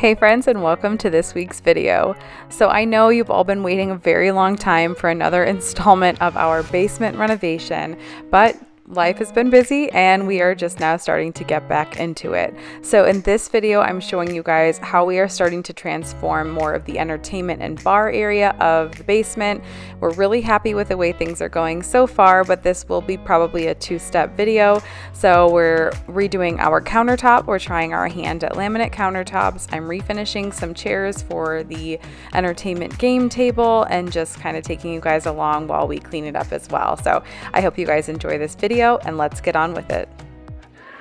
Hey friends, and welcome to this week's video. So I know you've all been waiting a very long time for another installment of our basement renovation, but life has been busy and we are just now starting to get back into it. So in this video, I'm showing you guys how we are starting to transform more of the entertainment and bar area of the basement. We're really happy with the way things are going so far, but this will be probably a two-step video. So we're redoing our countertop. We're trying our hand at laminate countertops. I'm refinishing some chairs for the entertainment game table and just kind of taking you guys along while we clean it up as well. So I hope you guys enjoy this video and let's get on with it.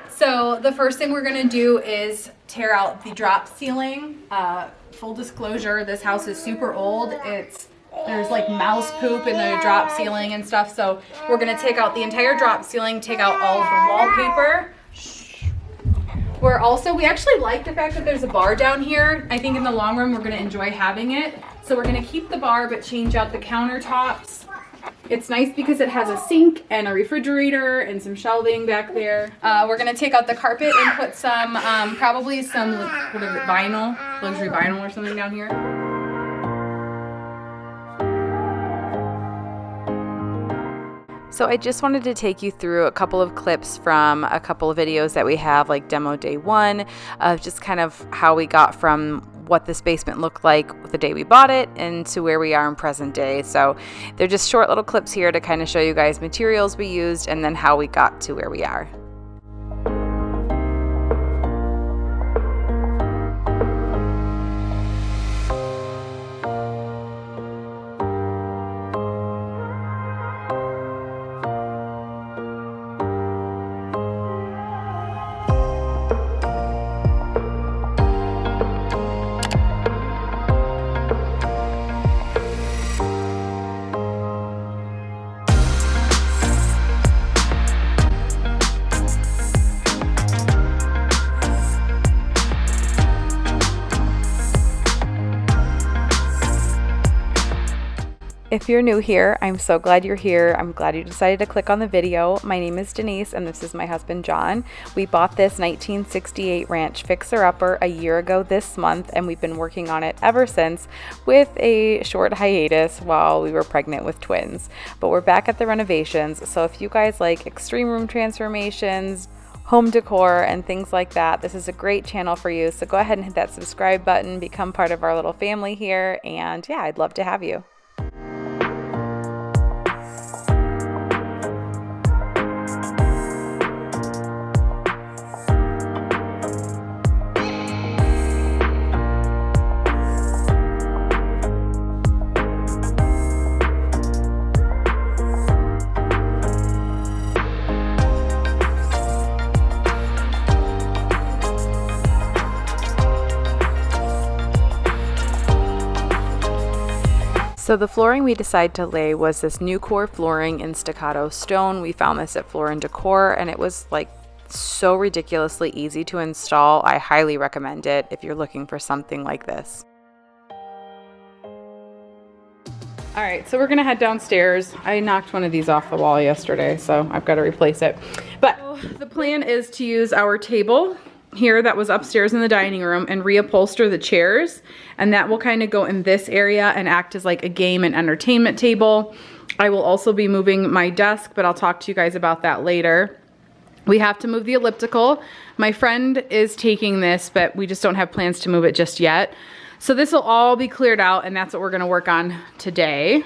So the first thing we're gonna do is tear out the drop ceiling. Full disclosure, this house is super old. There's like mouse poop in the drop ceiling and stuff. So we're gonna take out the entire drop ceiling, take out all of the wallpaper. We actually like the fact that there's a bar down here. I think in the long run, we're gonna enjoy having it. So we're gonna keep the bar, but change out the countertops. It's nice because it has a sink and a refrigerator and some shelving back there. We're gonna take out the carpet and put some, probably some, what is it, vinyl, luxury vinyl or something down here. So I just wanted to take you through a couple of clips from a couple of videos that we have, like demo day one, of just kind of how we got from what this basement looked like the day we bought it and to where we are in present day. So they're just short little clips here to kind of show you guys materials we used and then how we got to where we are. If you're new here, I'm so glad you're here. I'm glad you decided to click on the video. My name is Denise and this is my husband John. We bought this 1968 ranch fixer-upper a year ago this month and we've been working on it ever since with a short hiatus while we were pregnant with twins. But we're back at the renovations, so if you guys like extreme room transformations, home decor and things like that, this is a great channel for you. So go ahead and hit that subscribe button, become part of our little family here, and yeah, I'd love to have you. So the flooring we decided to lay was this new core flooring in staccato stone. We found this at Floor & Decor and it was like so ridiculously easy to install. I highly recommend it if you're looking for something like this. All right, so we're gonna head downstairs. I knocked one of these off the wall yesterday, so I've got to replace it. But the plan is to use our table here that was upstairs in the dining room and reupholster the chairs, and that will kind of go in this area and act as like a game and entertainment table. I will also be moving my desk, but I'll talk to you guys about that later. We have to move the elliptical. My friend is taking this, but we just don't have plans to move it just yet. So this will all be cleared out and that's what we're gonna work on today.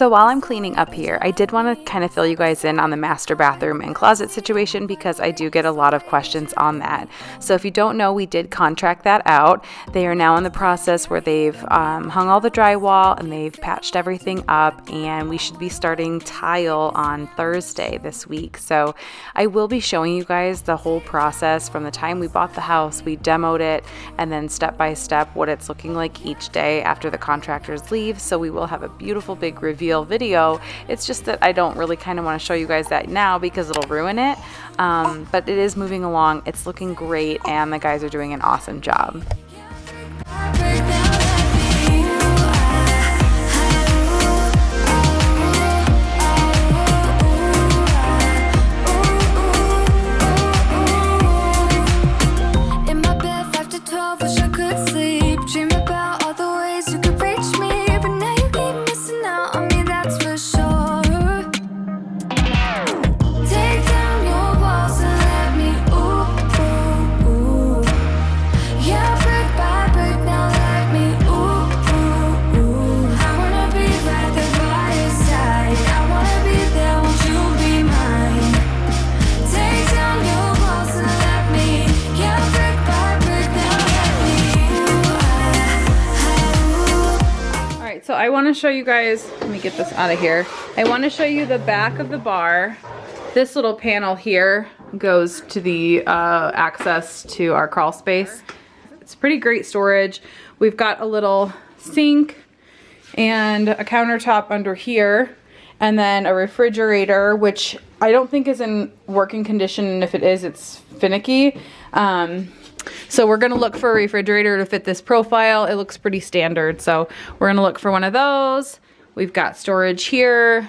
So while I'm cleaning up here, I did want to kind of fill you guys in on the master bathroom and closet situation because I do get a lot of questions on that. So if you don't know, we did contract that out. They are now in the process where they've hung all the drywall and they've patched everything up, and we should be starting tile on Thursday this week. So I will be showing you guys the whole process from the time we bought the house, we demoed it, and then step by step what it's looking like each day after the contractors leave. So we will have a beautiful big reveal video. It's just that I don't really kind of want to show you guys that now because it'll ruin it. But it is moving along. It's looking great, and the guys are doing an awesome job. So I want to show you guys, let me get this out of here. I want to show you the back of the bar. This little panel here goes to the access to our crawl space. It's pretty great storage. We've got a little sink and a countertop under here, and then a refrigerator, which I don't think is in working condition, and if it is, it's finicky. So we're gonna look for a refrigerator to fit this profile. It looks pretty standard, so we're gonna look for one of those. We've got storage here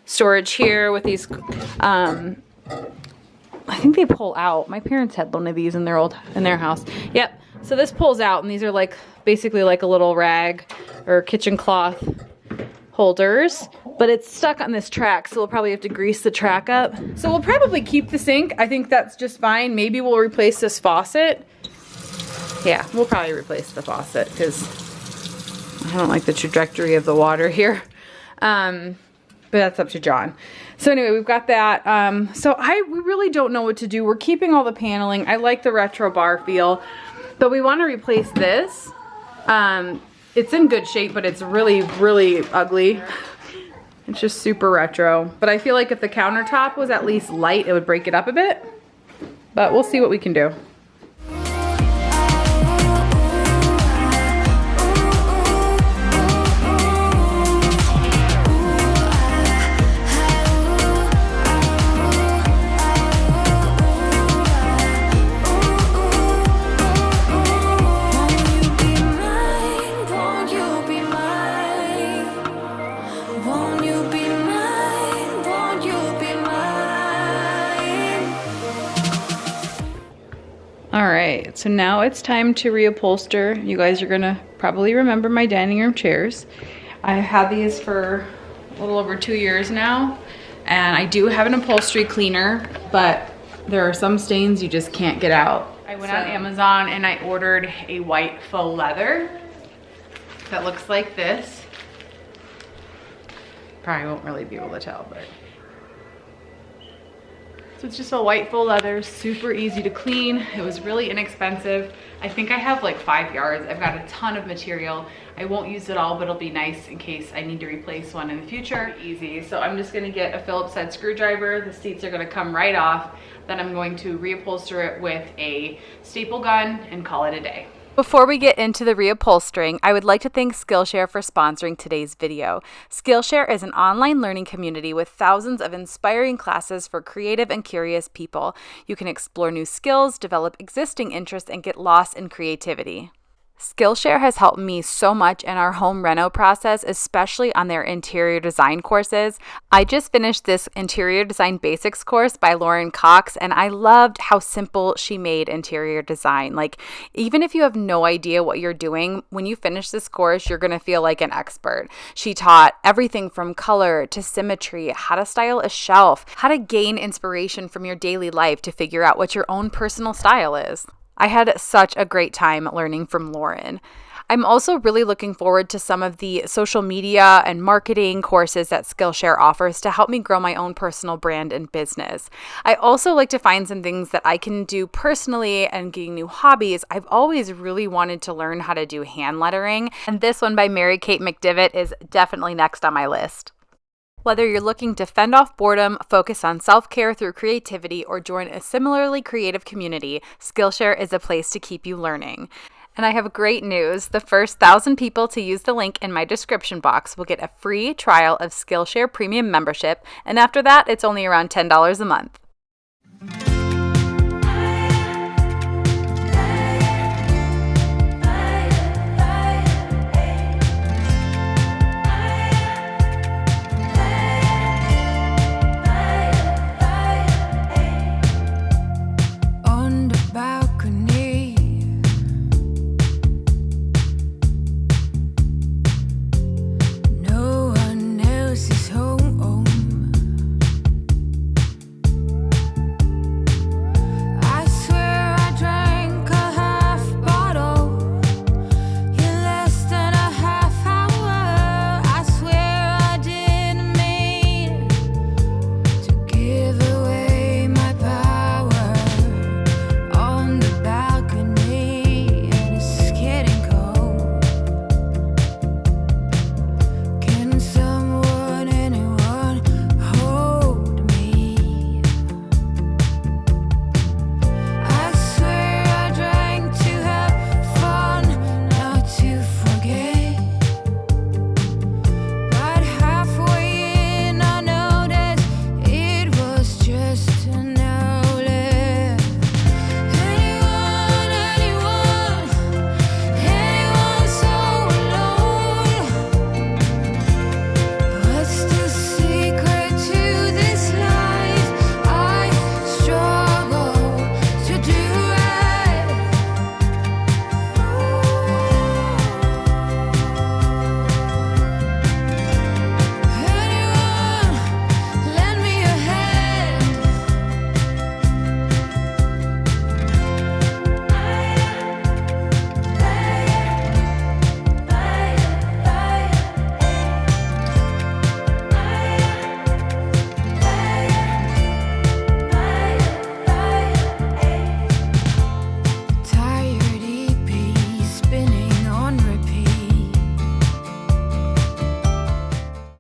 with these, I think they pull out. My parents had one of these in their house. Yep, so this pulls out, and these are like, basically like a little rag or kitchen cloth holders, but it's stuck on this track, so we'll probably have to grease the track up. So we'll probably keep the sink. I think that's just fine. Maybe we'll replace this faucet. Yeah, we'll probably replace the faucet because I don't like the trajectory of the water here. But that's up to John. So anyway, we've got that. We really don't know what to do. We're keeping all the paneling. I like the retro bar feel, but we want to replace this. It's in good shape, but it's really, really ugly. It's just super retro. But I feel like if the countertop was at least light, it would break it up a bit. But we'll see what we can do. Alright, so now it's time to reupholster. You guys are gonna probably remember my dining room chairs. I've had these for a little over 2 years now, and I do have an upholstery cleaner, but there are some stains you just can't get out. I went on Amazon and I ordered a white faux leather that looks like this. Probably won't really be able to tell, but so it's just a white faux leather, super easy to clean. It was really inexpensive. I think I have like 5 yards. I've got a ton of material. I won't use it all, but it'll be nice in case I need to replace one in the future. Easy. So I'm just gonna get a Phillips head screwdriver. The seats are gonna come right off. Then I'm going to reupholster it with a staple gun and call it a day. Before we get into the reupholstering, I would like to thank Skillshare for sponsoring today's video. Skillshare is an online learning community with thousands of inspiring classes for creative and curious people. You can explore new skills, develop existing interests, and get lost in creativity. Skillshare has helped me so much in our home reno process, especially on their interior design courses. I just finished this interior design basics course by Lauren Cox, and I loved how simple she made interior design. Like, even if you have no idea what you're doing, when you finish this course, you're going to feel like an expert. She taught everything from color to symmetry, how to style a shelf, how to gain inspiration from your daily life to figure out what your own personal style is. I had such a great time learning from Lauren. I'm also really looking forward to some of the social media and marketing courses that Skillshare offers to help me grow my own personal brand and business. I also like to find some things that I can do personally and getting new hobbies. I've always really wanted to learn how to do hand lettering, and this one by Mary Kate McDivitt is definitely next on my list. Whether you're looking to fend off boredom, focus on self-care through creativity, or join a similarly creative community, Skillshare is a place to keep you learning. And I have great news. The first 1,000 people to use the link in my description box will get a free trial of Skillshare Premium membership, and after that, it's only around $10 a month.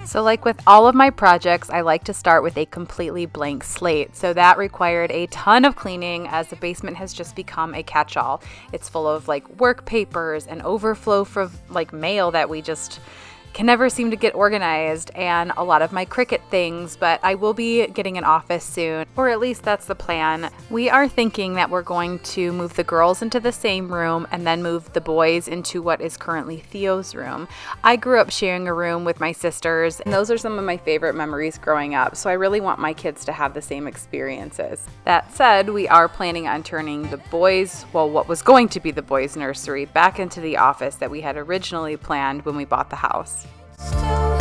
So like with all of my projects, I like to start with a completely blank slate. So that required a ton of cleaning as the basement has just become a catch-all. It's full of like work papers and overflow for like mail that we just can never seem to get organized, and a lot of my Cricut things, but I will be getting an office soon, or at least that's the plan. We are thinking that we're going to move the girls into the same room and then move the boys into what is currently Theo's room. I grew up sharing a room with my sisters, and those are some of my favorite memories growing up, so I really want my kids to have the same experiences. That said, we are planning on turning the boys, well, what was going to be the boys' nursery, back into the office that we had originally planned when we bought the house. Still,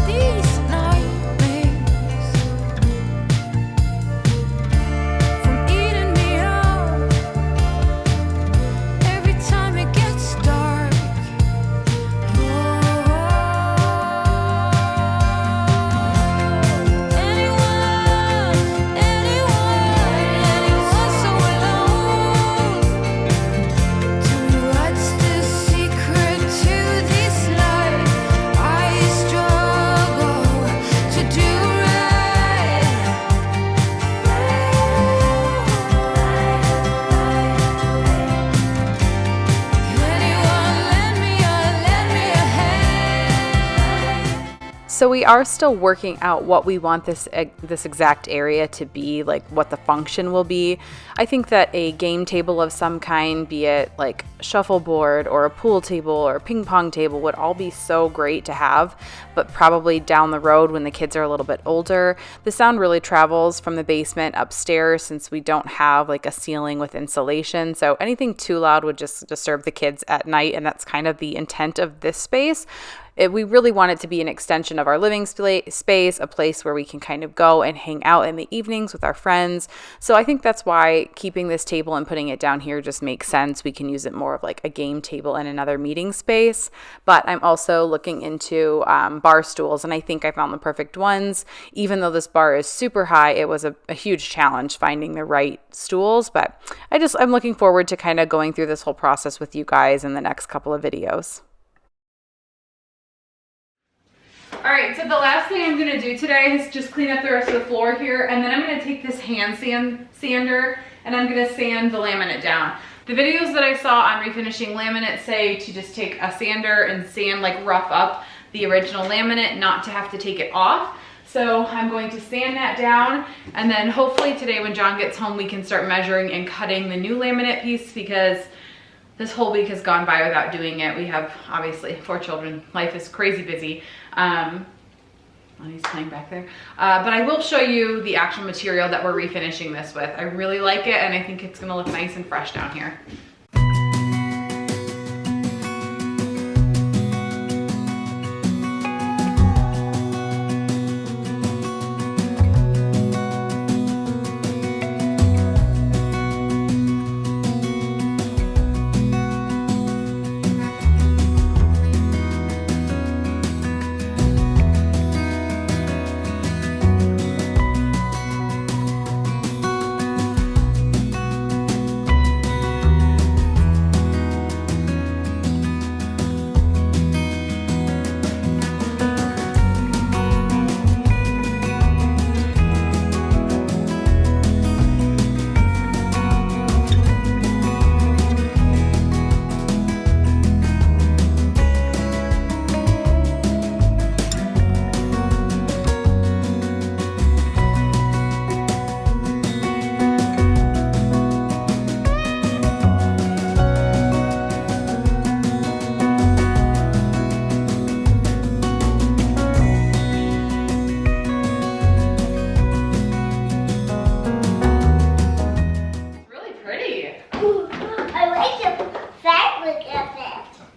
these nightmares from eating me up every time it gets dark. Anyone so alone. Tell me what's the secret to this life? I struggle to do right. Anyone lend me a hand? So we are still working out what we want this exact area to be, like what the function will be. I think that a game table of some kind, be it like shuffleboard or a pool table or a ping pong table, would all be so great to have, but probably down the road when the kids are a little bit older. The sound really travels from the basement upstairs since we don't have like a ceiling with insulation, so anything too loud would just disturb the kids at night, and that's kind of the intent of this space. we really want it to be an extension of our living space, a place where we can kind of go and hang out in the evenings with our friends. So I think that's why keeping this table and putting it down here just makes sense. We can use it more of like a game table in another meeting space. But I'm also looking into bar stools, and I think I found the perfect ones. Even though this bar is super high, it was a huge challenge finding the right stools. But I'm looking forward to kind of going through this whole process with you guys in the next couple of videos. All right, so the last thing I'm gonna do today is just clean up the rest of the floor here, and then I'm gonna take this hand sander and I'm gonna sand the laminate down. The videos that I saw on refinishing laminate say to just take a sander and sand, like rough up the original laminate, not to have to take it off. So I'm going to sand that down, and then hopefully today when John gets home we can start measuring and cutting the new laminate piece, because this whole week has gone by without doing it. We have obviously 4 children. Life is crazy busy. He's playing back there. But I will show you the actual material that we're refinishing this with. I really like it, and I think it's gonna look nice and fresh down here.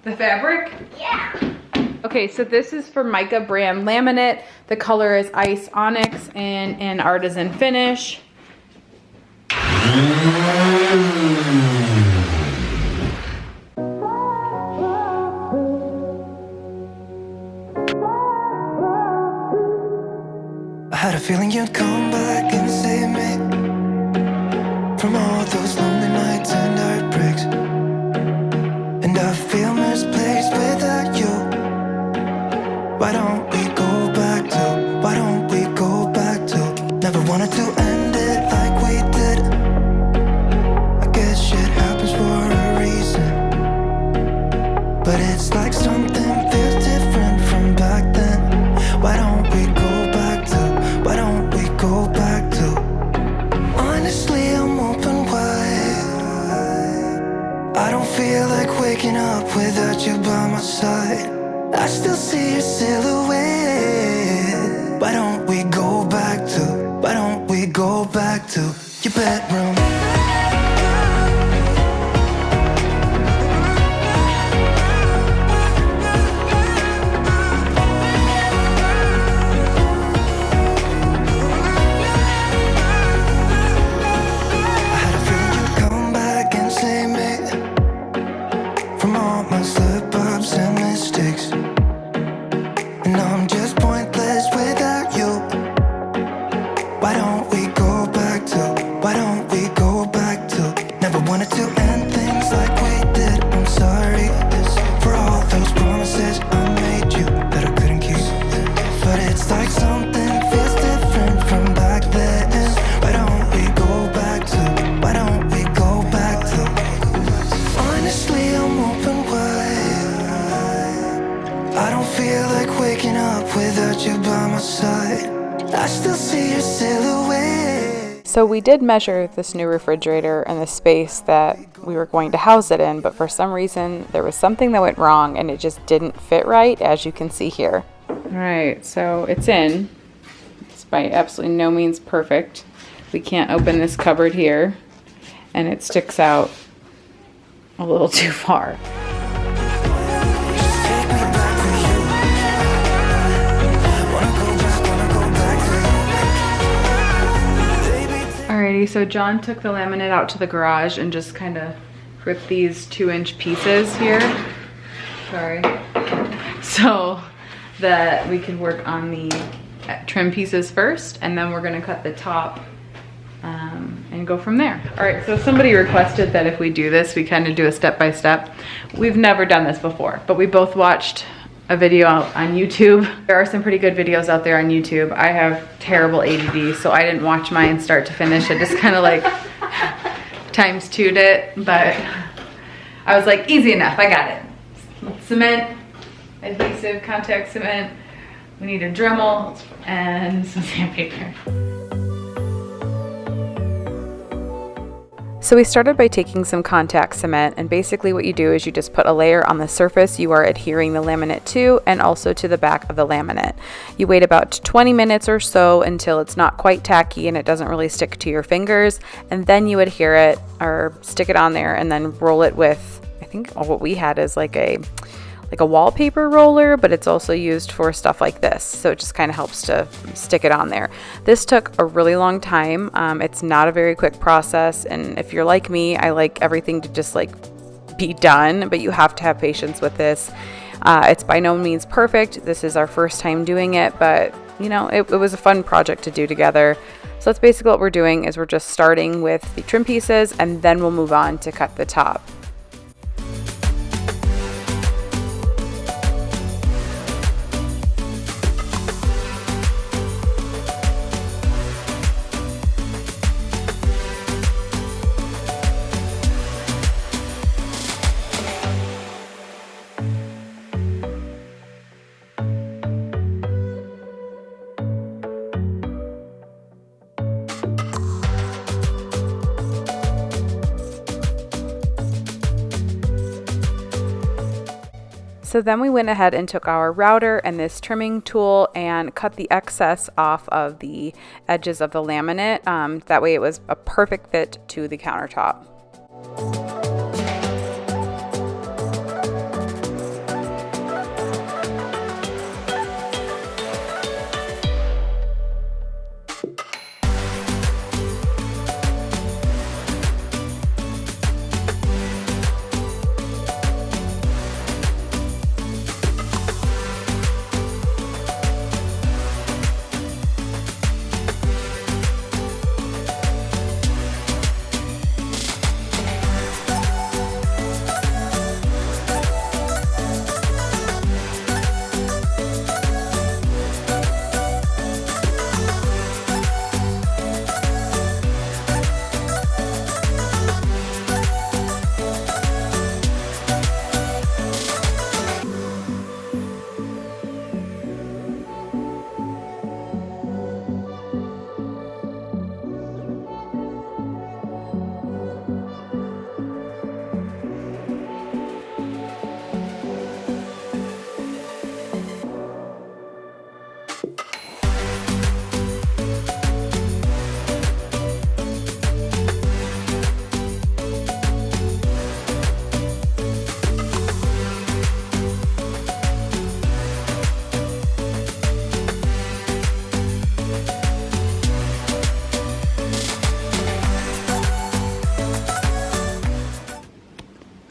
The fabric? Yeah. Okay, so this is for Mica brand laminate. The color is Ice Onyx and an artisan finish. I had a feeling you'd come back and save me from all those lonely nights and heartbreaks. And I feel misplaced without you. Why don't we go back to, why don't we go back to? Never wanted to end it like we did. I guess shit happens for a reason, but it's like something feels different from back then. Why don't we go back to, why don't we go back to? Honestly, I'm open wide. I don't feel like waking up without you by my side. I still see your silhouette. Why don't we go back to, why don't we go back to your bedroom? So we did measure this new refrigerator and the space that we were going to house it in, but for some reason there was something that went wrong and it just didn't fit right, as you can see here. All right, so it's in. It's by absolutely no means perfect. We can't open this cupboard here, and it sticks out a little too far. Take me back to you. Alrighty, so John took the laminate out to the garage and just kind of ripped these 2-inch pieces here. Sorry. So that we can work on the trim pieces first, and then we're gonna cut the top and go from there. All right, so somebody requested that if we do this, we kind of do a step-by-step. We've never done this before, but we both watched a video on YouTube. There are some pretty good videos out there on YouTube. I have terrible ADD, so I didn't watch mine start to finish. I just kind of like times 2'd it, but I was like, easy enough, I got it. Cement, adhesive, contact cement. We need a Dremel and some sandpaper. So we started by taking some contact cement, and basically what you do is you just put a layer on the surface you are adhering the laminate to, and also to the back of the laminate. You wait about 20 minutes or so until it's not quite tacky and it doesn't really stick to your fingers, and then you adhere it or stick it on there and then roll it with, I think what we had is like a wallpaper roller, but it's also used for stuff like this, so it just kind of helps to stick it on there. This took a really long time. It's not a very quick process, and if you're like me, I like everything to just like be done, but you have to have patience with this. It's by no means perfect. This is our first time doing it, but you know, it was a fun project to do together. So that's basically what we're doing, is we're just starting with the trim pieces, and then we'll move on to cut the top. So then we went ahead and took our router and this trimming tool and cut the excess off of the edges of the laminate. That way it was a perfect fit to the countertop.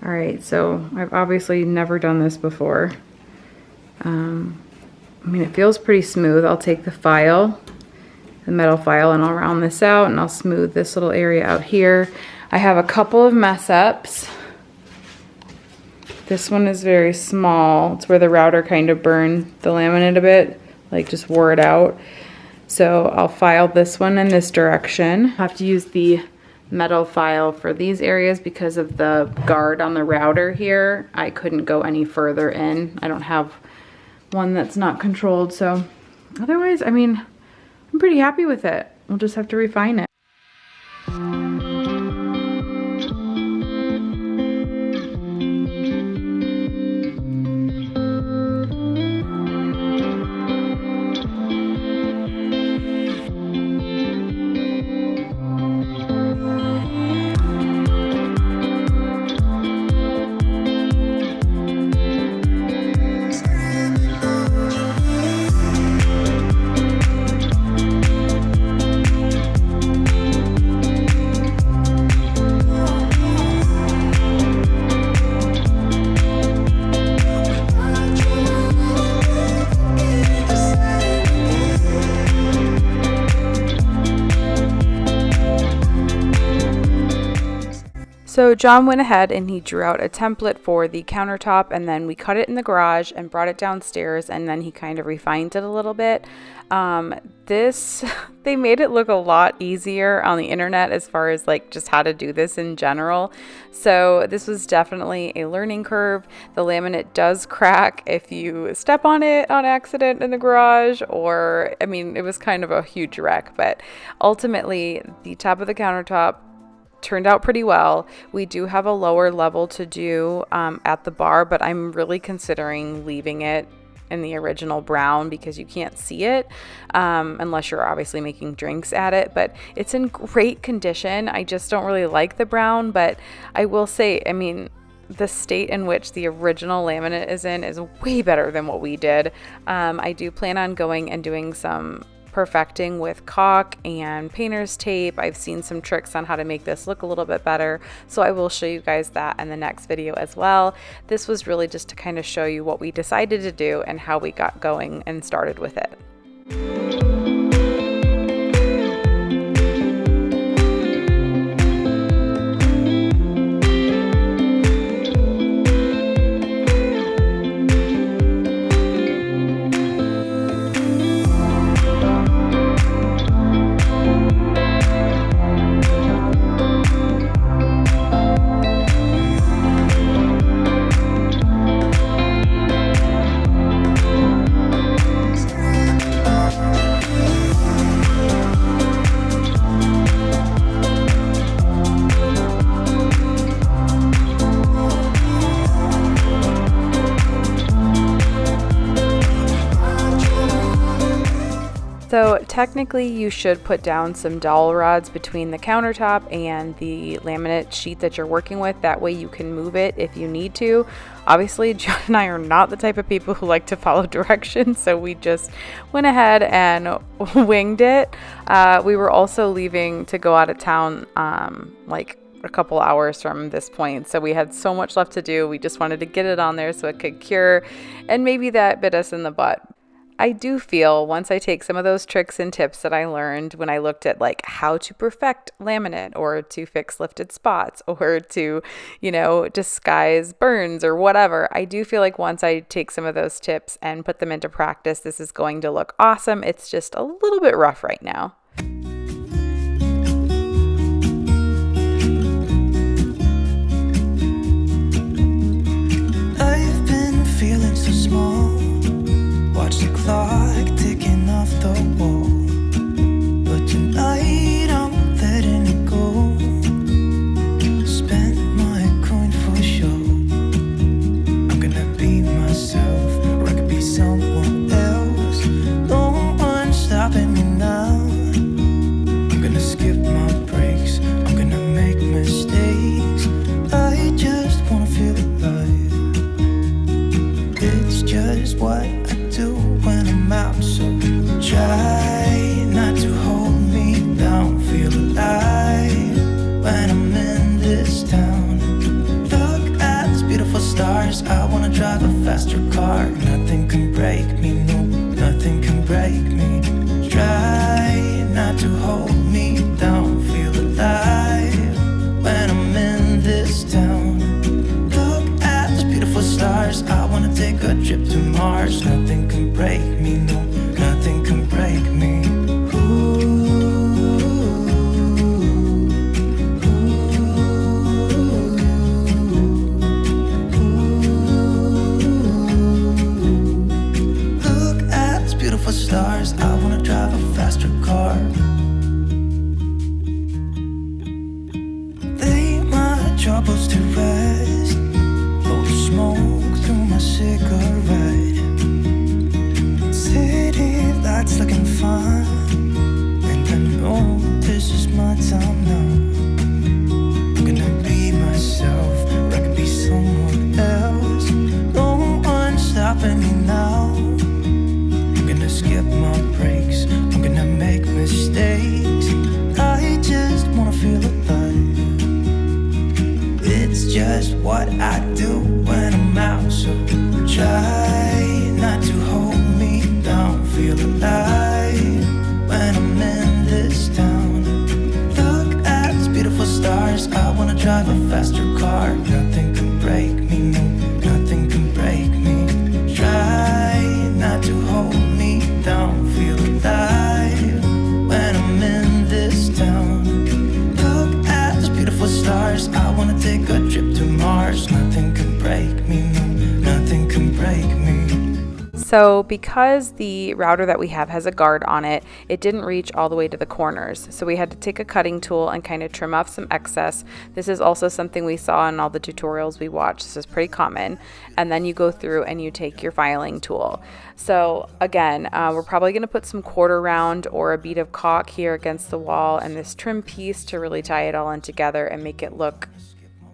All right, so I've obviously never done this before. I mean, it feels pretty smooth. I'll take the file, the metal file, and I'll round this out, and I'll smooth this little area out here. I have a couple of mess ups. This one is very small. It's where the router kind of burned the laminate a bit, like just wore it out. So I'll file this one in this direction. I have to use the metal file for these areas because of the guard on the router here. I couldn't go any further in. I don't have one that's not controlled, so otherwise, I mean, I'm pretty happy with it. We'll just have to refine it. So John went ahead and he drew out a template for the countertop, and then we cut it in the garage and brought it downstairs, and then he kind of refined it a little bit. They made it look a lot easier on the internet as far as like just how to do this in general. So this was definitely a learning curve. The laminate does crack if you step on it on accident in the garage, or I mean, it was kind of a huge wreck, but ultimately the top of the countertop turned out pretty well. We do have a lower level to do at the bar, but I'm really considering leaving it in the original brown because you can't see it unless you're obviously making drinks at it, but it's in great condition. I just don't really like the brown, but I will say, I mean, the state in which the original laminate is in is way better than what we did. I do plan on going and doing some perfecting with caulk and painter's tape. I've seen some tricks on how to make this look a little bit better, so I will show you guys that in the next video as well. This was really just to kind of show you what we decided to do and how we got going and started with it. So technically you should put down some dowel rods between the countertop and the laminate sheet that you're working with. That way you can move it if you need to. Obviously, John and I are not the type of people who like to follow directions, so we just went ahead and winged it. We were also leaving to go out of town like a couple hours from this point, so we had so much left to do. We just wanted to get it on there so it could cure, and maybe that bit us in the butt. I do feel once I take some of those tricks and tips that I learned when I looked at like how to perfect laminate or to fix lifted spots or to, you know, disguise burns or whatever, I do feel like once I take some of those tips and put them into practice, this is going to look awesome. It's just a little bit rough right now. I've been feeling so small. Watch the clock ticking off the wall, but tonight I'm letting it go. Spend my coin for sure. I'm gonna be myself, or I could be someone else. No one's stopping me now. I'm gonna skip my breaks, I'm gonna make mistakes. I just wanna feel alive. It's just what do when I'm out, so try not to hold me down. Feel alive when I'm in this town. Look at these beautiful stars. I wanna drive a faster car. Nothing can break me, no, nothing can break me. Try not to hold me down. Feel alive when I'm in this town. Look at these beautiful stars. I wanna take a trip to Mars. Nothing can break me, no, nothing can break me. Look at these beautiful stars. I wanna drive a faster car. Lay my troubles to rest. Blow the smoke through my cigarette. City lights looking fine, and I know this is my time now. I'm gonna be myself, or I could be someone else. No one's stopping me now. I'm gonna skip my breaks, I'm gonna make mistakes. I just wanna feel alive. It's just what I do when I'm out, so try not to hold me down. Feel alive when I'm in this town. Look at these beautiful stars. I wanna drive a fast So because the router that we have has a guard on it, it didn't reach all the way to the corners. So we had to take a cutting tool and kind of trim off some excess. This is also something we saw in all the tutorials we watched. This is pretty common. And then you go through and you take your filing tool. So again, we're probably going to put some quarter round or a bead of caulk here against the wall and this trim piece to really tie it all in together and make it look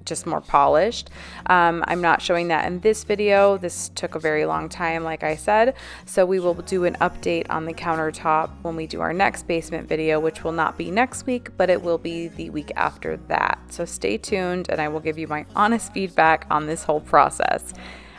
just more polished. I'm not showing that in this video. This took a very long time, like I said, so we will do an update on the countertop when we do our next basement video, which will not be next week, but it will be the week after that. So stay tuned and I will give you my honest feedback on this whole process.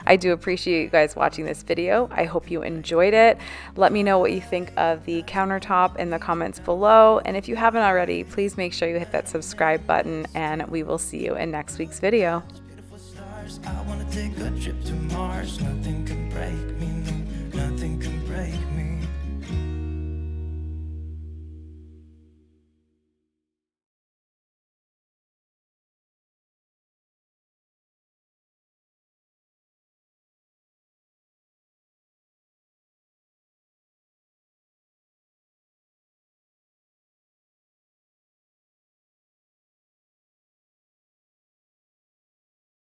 I do appreciate you guys watching this video. I hope you enjoyed it. Let me know what you think of the countertop in the comments below. And if you haven't already, please make sure you hit that subscribe button and we will see you in next week's video. Beautiful stars, I wanna take a trip to Mars. Nothing can break